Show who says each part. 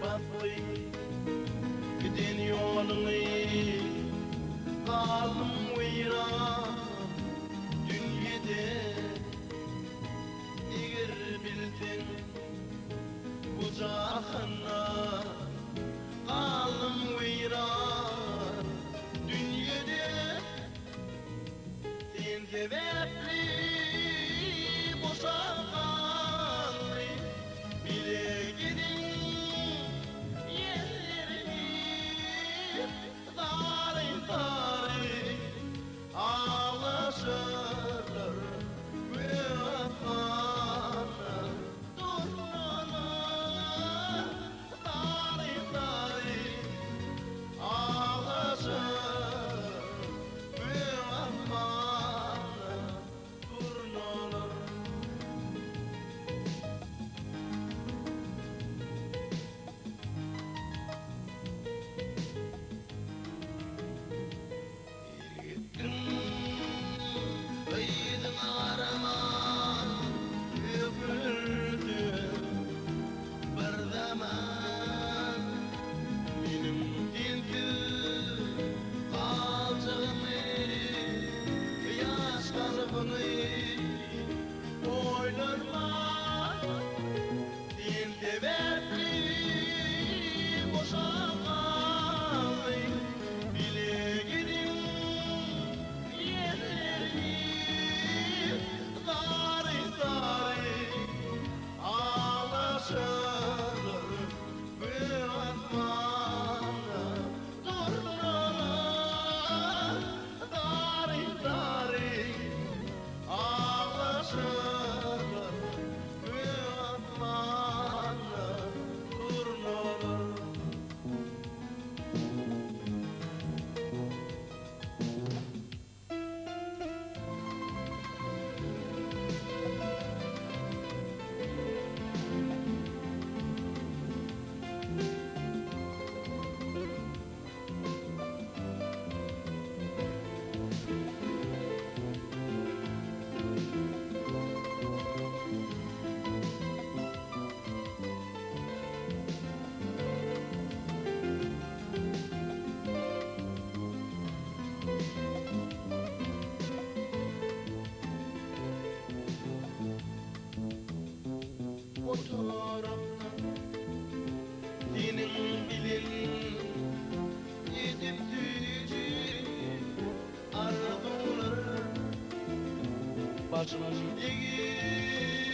Speaker 1: batly gidin yolunu kaldım uyran dünyada eğer bildin bu cahana kaldım uyran dünyada sen sebepli boşanmalı bile gidin yerlerini tarih tarih ağlaşırlar vefana durmana tarih tarih ağlaşır vefana durmana. Aydın araman öpüldüm bir zaman benim dildim kalçağımı yaş kalbini oylarma dilde verdi boşanmalı bile gidin yerlerini tarih tarih ağlaşırlar bir atmana durmalar tarih tarih ağlaşırlar bir atmana durmalar. Fotoğraflar senin bilin yedip tüyücü arzuları başım değil